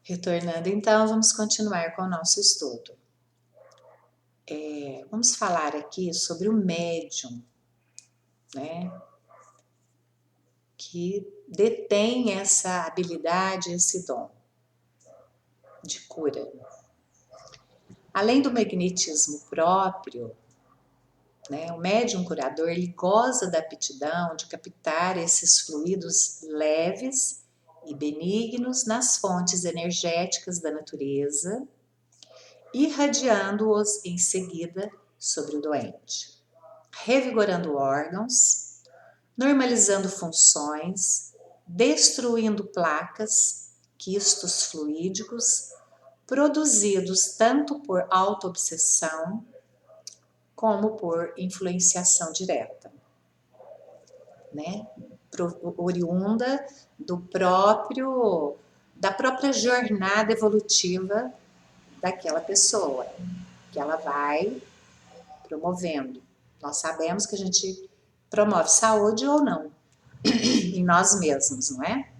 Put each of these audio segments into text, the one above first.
Retornando então, vamos continuar com o nosso estudo. Vamos falar aqui sobre o médium, né? Que detém essa habilidade, esse dom de cura. Além do magnetismo próprio, né, o médium curador ele goza da aptidão de captar esses fluidos leves e benignos nas fontes energéticas da natureza, irradiando-os em seguida sobre o doente, revigorando órgãos, normalizando funções, destruindo placas, quistos fluídicos, produzidos tanto por autoobsessão como por influenciação direta, né? Oriunda da própria jornada evolutiva daquela pessoa, que ela vai promovendo. Nós sabemos que a gente promove saúde ou não em nós mesmos, não é?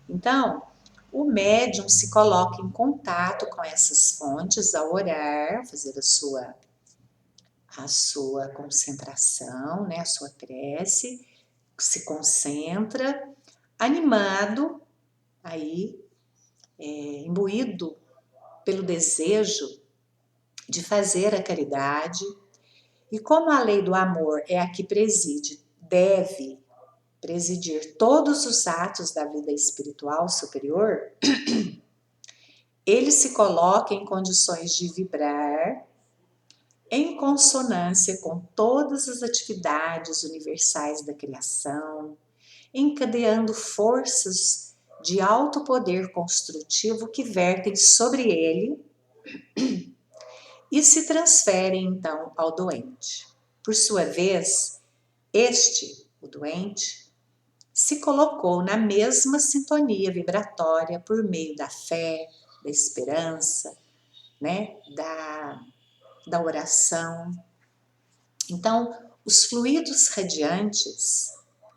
Então, o médium se coloca em contato com essas fontes ao orar, fazer a sua concentração, né, a sua prece, se concentra, animado, aí, imbuído pelo desejo de fazer a caridade, e como a lei do amor é a que deve presidir todos os atos da vida espiritual superior, ele se coloca em condições de vibrar em consonância com todas as atividades universais da criação, encadeando forças de alto poder construtivo que vertem sobre ele e se transferem então ao doente. Por sua vez, o doente, se colocou na mesma sintonia vibratória por meio da fé, da esperança, né, da oração. Então, os fluidos radiantes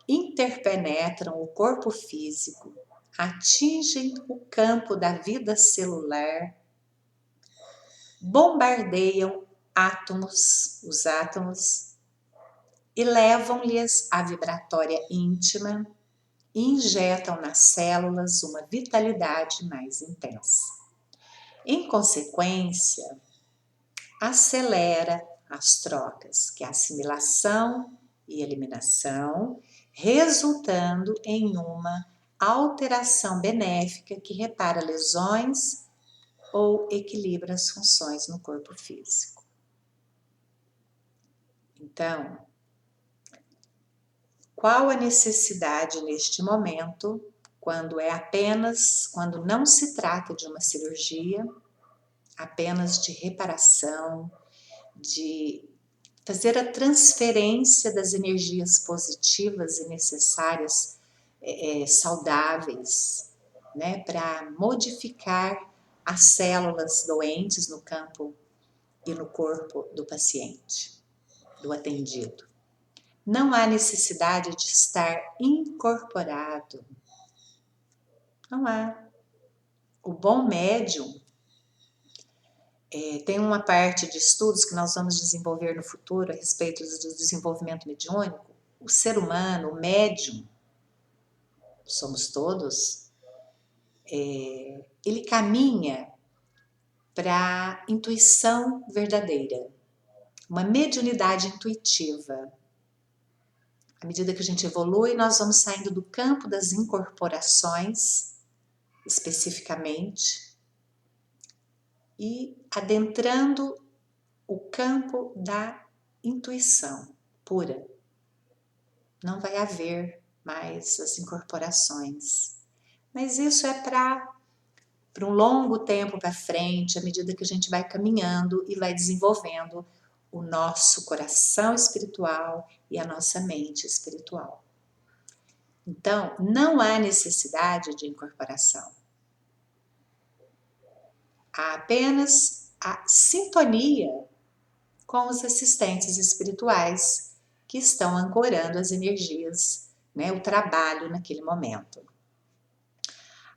interpenetram o corpo físico, atingem o campo da vida celular, bombardeiam os átomos, e levam-lhes a vibratória íntima e injetam nas células uma vitalidade mais intensa. Em consequência, acelera as trocas, que é a assimilação e eliminação, resultando em uma alteração benéfica que repara lesões ou equilibra as funções no corpo físico. Então, qual a necessidade neste momento, quando não se trata de uma cirurgia, apenas de reparação, de fazer a transferência das energias positivas e necessárias, saudáveis, né, para modificar as células doentes no campo e no corpo do paciente, do atendido. Não há necessidade de estar incorporado. Não há. O bom médium, tem uma parte de estudos que nós vamos desenvolver no futuro a respeito do desenvolvimento mediúnico. O ser humano, o médium, somos todos, ele caminha para a intuição verdadeira, uma mediunidade intuitiva. À medida que a gente evolui, nós vamos saindo do campo das incorporações, especificamente, e adentrando o campo da intuição pura. Não vai haver mais as incorporações. Mas isso é para um longo tempo para frente, à medida que a gente vai caminhando e vai desenvolvendo o nosso coração espiritual e a nossa mente espiritual. Então, não há necessidade de incorporação. Há apenas a sintonia com os assistentes espirituais que estão ancorando as energias, né, o trabalho naquele momento.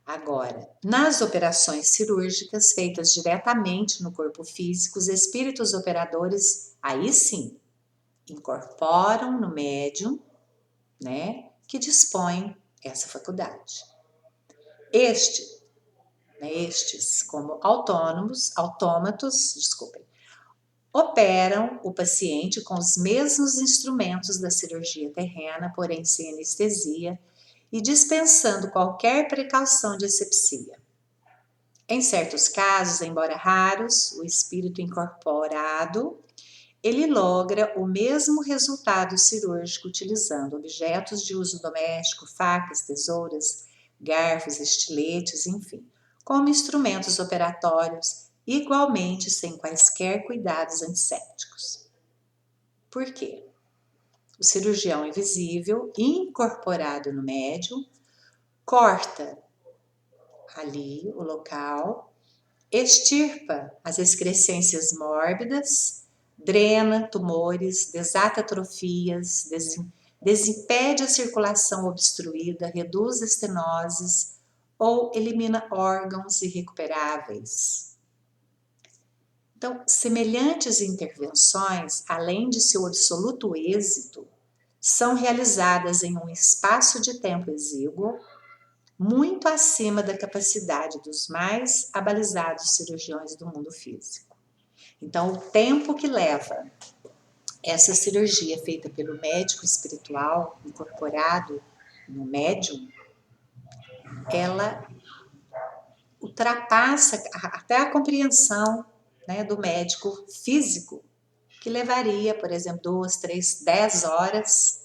Agora, nas operações cirúrgicas feitas diretamente no corpo físico, os espíritos operadores, aí sim, incorporam no médium, né, que dispõe essa faculdade. Estes, como autômatos, operam o paciente com os mesmos instrumentos da cirurgia terrena, porém sem anestesia e dispensando qualquer precaução de asepsia. Em certos casos, embora raros, o espírito incorporado, ele logra o mesmo resultado cirúrgico utilizando objetos de uso doméstico, facas, tesouras, garfos, estiletes, enfim, como instrumentos operatórios, igualmente sem quaisquer cuidados antissépticos. Por quê? O cirurgião invisível, incorporado no médium, corta ali o local, extirpa as excrescências mórbidas, drena tumores, desata atrofias, desimpede a circulação obstruída, reduz estenoses ou elimina órgãos irrecuperáveis. Então, semelhantes intervenções, além de seu absoluto êxito, são realizadas em um espaço de tempo exíguo, muito acima da capacidade dos mais abalizados cirurgiões do mundo físico. Então, o tempo que leva essa cirurgia feita pelo médico espiritual incorporado no médium, ela ultrapassa até a compreensão, né, do médico físico, que levaria, por exemplo, 2, 3, 10 horas.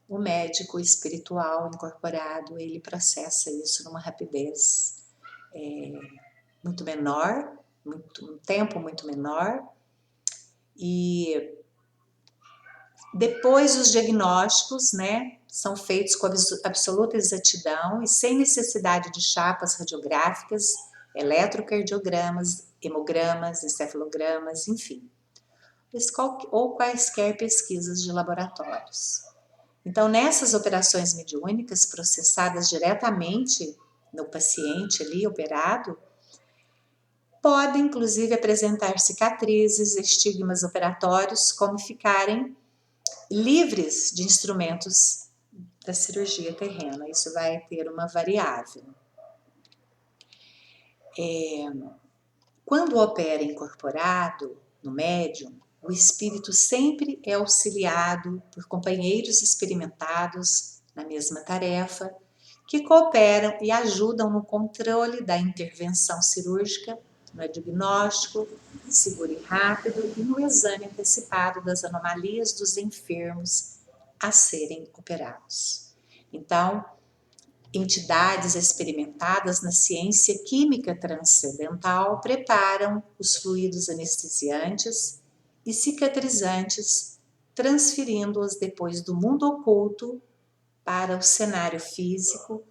O médico espiritual incorporado, ele processa isso numa rapidez muito menor, um tempo muito menor, e depois os diagnósticos, né, são feitos com absoluta exatidão e sem necessidade de chapas radiográficas, eletrocardiogramas, hemogramas, encefalogramas, enfim, ou quaisquer pesquisas de laboratórios. Então, nessas operações mediúnicas processadas diretamente no paciente ali operado, podem inclusive apresentar cicatrizes, estigmas operatórios, como ficarem livres de instrumentos da cirurgia terrena. Isso vai ter uma variável. Quando opera incorporado no médium, o espírito sempre é auxiliado por companheiros experimentados na mesma tarefa, que cooperam e ajudam no controle da intervenção cirúrgica, no diagnóstico seguro e rápido e no exame antecipado das anomalias dos enfermos a serem operados. Então, entidades experimentadas na ciência química transcendental preparam os fluidos anestesiantes e cicatrizantes, transferindo-os depois do mundo oculto para o cenário físico,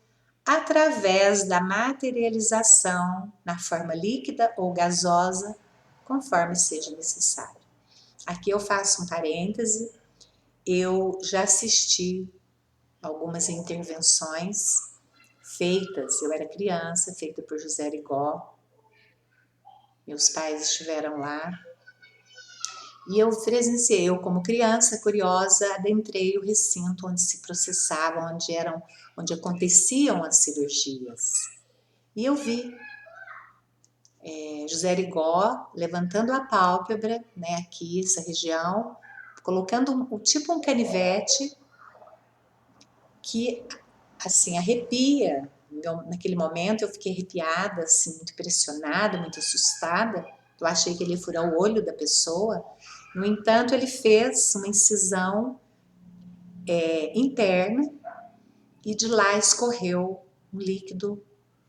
através da materialização na forma líquida ou gasosa, conforme seja necessário. Aqui eu faço um parêntese, eu já assisti algumas intervenções feitas, eu era criança, feita por José Arigó, meus pais estiveram lá, e eu presenciei, eu como criança curiosa, adentrei o recinto onde se processavam, onde aconteciam as cirurgias. E eu vi José Arigó levantando a pálpebra, né, aqui, essa região, colocando tipo um canivete que, assim, arrepia. Naquele momento eu fiquei arrepiada, assim, muito impressionada, muito assustada. Eu achei que ele ia furar o olho da pessoa. No entanto, ele fez uma incisão interna e de lá escorreu um líquido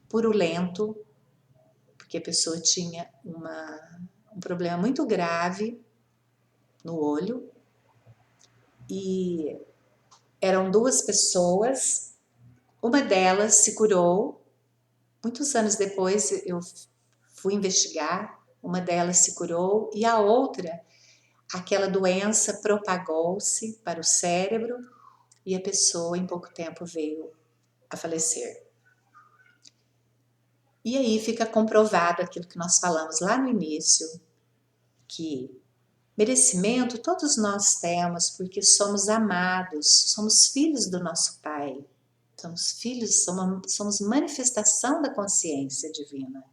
purulento, porque a pessoa tinha um problema muito grave no olho. E eram 2 pessoas, uma delas se curou. Muitos anos depois eu fui investigar, uma delas se curou e a outra, aquela doença propagou-se para o cérebro e a pessoa em pouco tempo veio a falecer. E aí fica comprovado aquilo que nós falamos lá no início, que merecimento todos nós temos porque somos amados, somos filhos do nosso Pai, somos filhos, somos manifestação da consciência divina.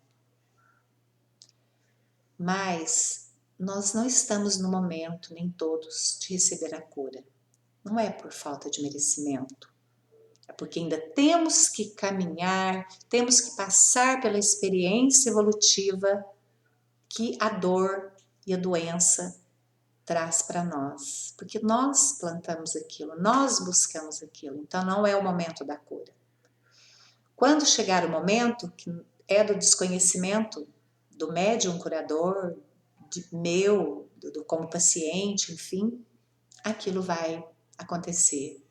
Mas nós não estamos no momento, nem todos, de receber a cura. Não é por falta de merecimento. É porque ainda temos que caminhar, temos que passar pela experiência evolutiva que a dor e a doença traz para nós. Porque nós plantamos aquilo, nós buscamos aquilo. Então não é o momento da cura. Quando chegar o momento, que é do desconhecimento do médium curador, como paciente, enfim, aquilo vai acontecer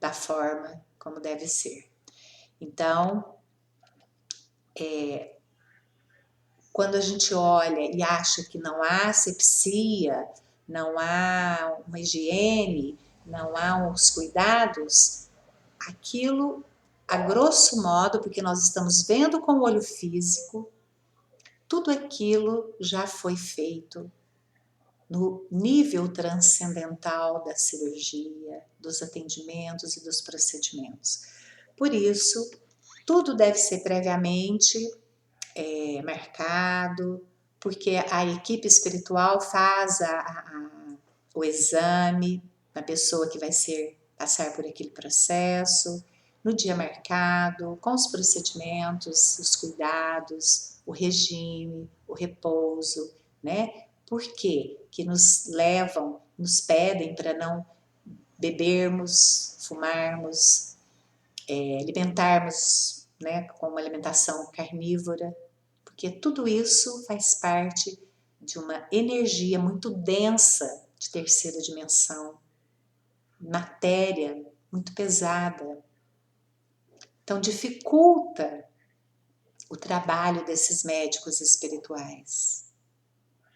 da forma como deve ser. Então, quando a gente olha e acha que não há asepsia, não há uma higiene, não há os cuidados, aquilo, a grosso modo, porque nós estamos vendo com o olho físico, tudo aquilo já foi feito no nível transcendental da cirurgia, dos atendimentos e dos procedimentos. Por isso, tudo deve ser previamente marcado, porque a equipe espiritual faz o exame da pessoa que vai passar por aquele processo, no dia marcado, com os procedimentos, os cuidados, o regime, o repouso, né? Por quê? Que nos pedem para não bebermos, fumarmos, alimentarmos, né, com uma alimentação carnívora, porque tudo isso faz parte de uma energia muito densa de terceira dimensão, matéria muito pesada. Então dificulta o trabalho desses médicos espirituais.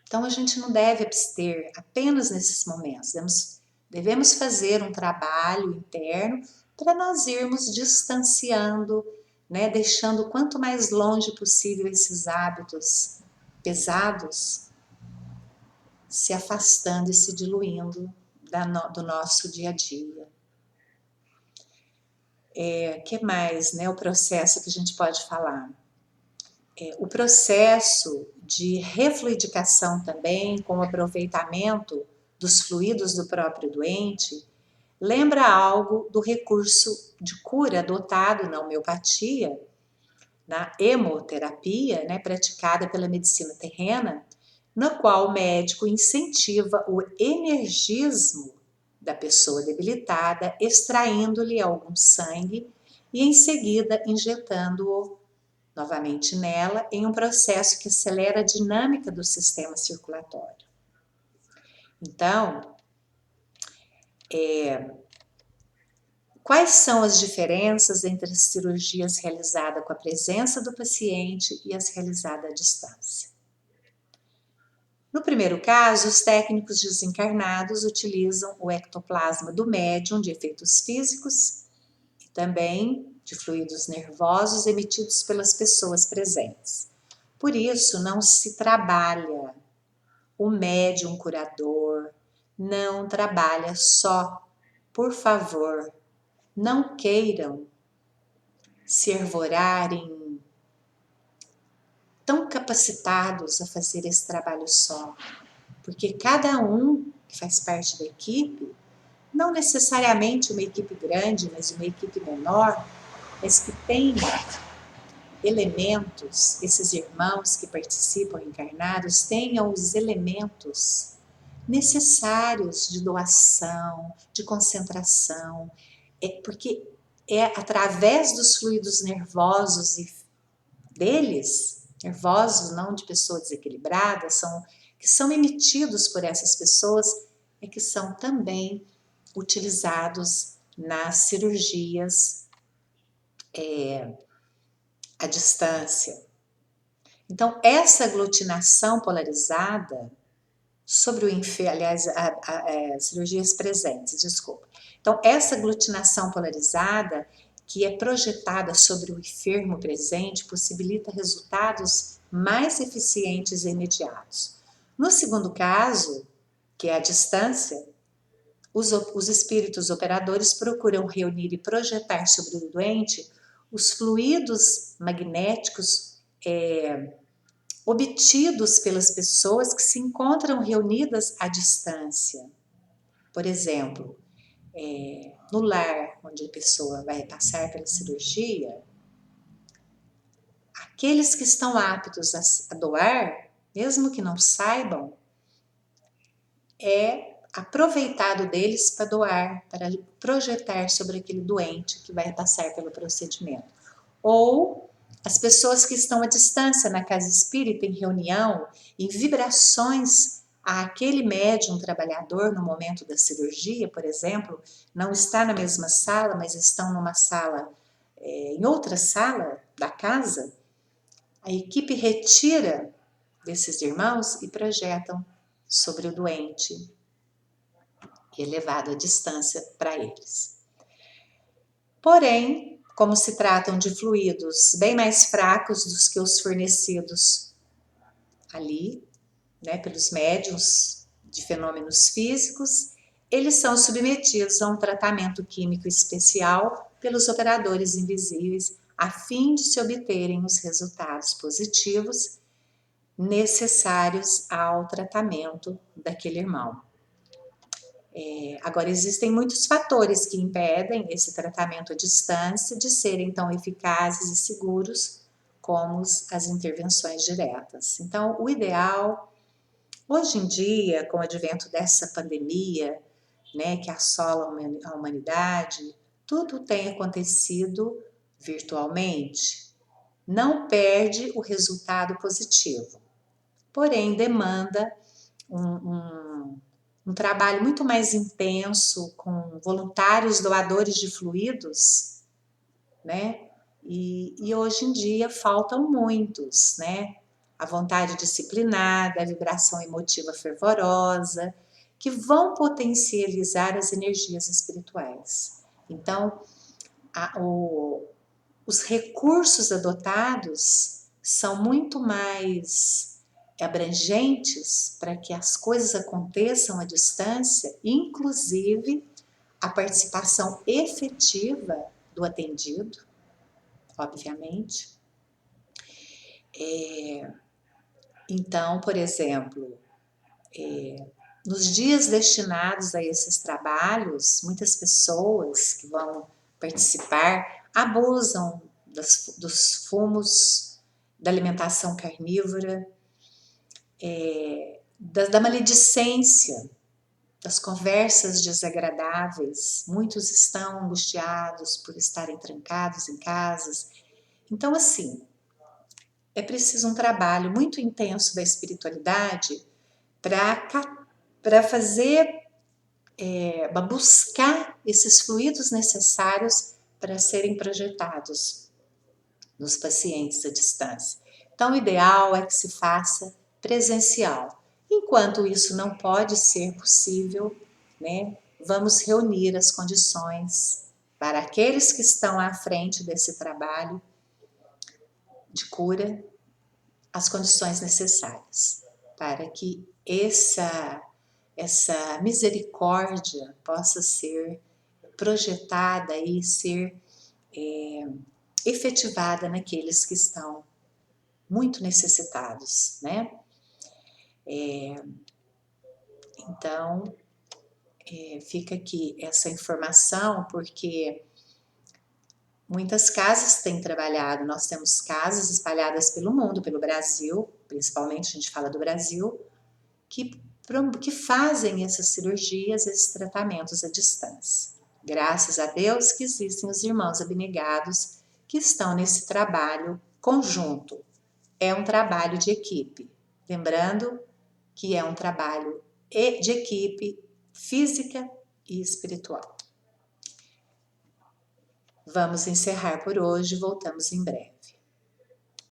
Então a gente não deve abster apenas nesses momentos, devemos fazer um trabalho interno para nós irmos distanciando, né, deixando quanto mais longe possível esses hábitos pesados, se afastando e se diluindo do nosso dia a dia. Que mais, né, o processo que a gente pode falar? O processo de refluidicação também, com o aproveitamento dos fluidos do próprio doente, lembra algo do recurso de cura adotado na homeopatia, na hemoterapia, né, praticada pela medicina terrena, no qual o médico incentiva o energismo da pessoa debilitada, extraindo-lhe algum sangue e em seguida injetando-o novamente nela em um processo que acelera a dinâmica do sistema circulatório. Então, quais são as diferenças entre as cirurgias realizadas com a presença do paciente e as realizadas à distância? No primeiro caso, os técnicos desencarnados utilizam o ectoplasma do médium de efeitos físicos e também de fluidos nervosos emitidos pelas pessoas presentes. Por isso, não se trabalha, o médium curador não trabalha só. Por favor, não queiram se arvorarem tão capacitados a fazer esse trabalho só, porque cada um que faz parte da equipe, não necessariamente uma equipe grande, mas uma equipe menor, mas que tem elementos, esses irmãos que participam encarnados tenham os elementos necessários de doação, de concentração, porque é através dos fluidos nervosos deles, nervosos não de pessoas desequilibradas, que são emitidos por essas pessoas, que são também utilizados nas cirurgias à distância. Então, essa aglutinação polarizada sobre o enfermo, aliás, cirurgias presentes, desculpa. Então, essa aglutinação polarizada que é projetada sobre o enfermo presente possibilita resultados mais eficientes e imediatos. No segundo caso, que é a distância, os espíritos operadores procuram reunir e projetar sobre o doente os fluidos magnéticos obtidos pelas pessoas que se encontram reunidas à distância. Por exemplo, no lar onde a pessoa vai passar pela cirurgia, aqueles que estão aptos a doar, mesmo que não saibam, é aproveitado deles para doar, para projetar sobre aquele doente que vai passar pelo procedimento. Ou as pessoas que estão à distância na casa espírita, em reunião, em vibrações àquele médium trabalhador no momento da cirurgia, por exemplo, não está na mesma sala, mas estão numa sala, em outra sala da casa, a equipe retira desses irmãos e projetam sobre o doente, e é levado à distância para eles. Porém, como se tratam de fluidos bem mais fracos dos que os fornecidos ali, né, pelos médiuns de fenômenos físicos, eles são submetidos a um tratamento químico especial pelos operadores invisíveis, a fim de se obterem os resultados positivos necessários ao tratamento daquele irmão. Agora, existem muitos fatores que impedem esse tratamento à distância de serem tão eficazes e seguros como as intervenções diretas. Então, o ideal, hoje em dia, com o advento dessa pandemia, né, que assola a humanidade, tudo tem acontecido virtualmente. Não perde o resultado positivo, porém demanda um trabalho muito mais intenso com voluntários doadores de fluidos, né? E hoje em dia faltam muitos, né? A vontade disciplinada, a vibração emotiva fervorosa, que vão potencializar as energias espirituais. Então, os recursos adotados são muito mais abrangentes para que as coisas aconteçam à distância, inclusive a participação efetiva do atendido, obviamente. Então, por exemplo, nos dias destinados a esses trabalhos, muitas pessoas que vão participar abusam dos fumos, da alimentação carnívora, da maledicência, das conversas desagradáveis. Muitos estão angustiados por estarem trancados em casas. Então, assim, é preciso um trabalho muito intenso da espiritualidade para fazer, para buscar esses fluidos necessários para serem projetados nos pacientes à distância. Então, o ideal é que se faça presencial. Enquanto isso não pode ser possível, né, vamos reunir as condições para aqueles que estão à frente desse trabalho de cura, as condições necessárias para que essa misericórdia possa ser projetada e ser efetivada naqueles que estão muito necessitados, né? Então, fica aqui essa informação, porque muitas casas têm trabalhado, nós temos casas espalhadas pelo mundo, pelo Brasil, principalmente a gente fala do Brasil, que fazem essas cirurgias, esses tratamentos à distância. Graças a Deus que existem os irmãos abnegados que estão nesse trabalho conjunto. É um trabalho de equipe. Lembrando que é um trabalho de equipe física e espiritual. Vamos encerrar por hoje, voltamos em breve.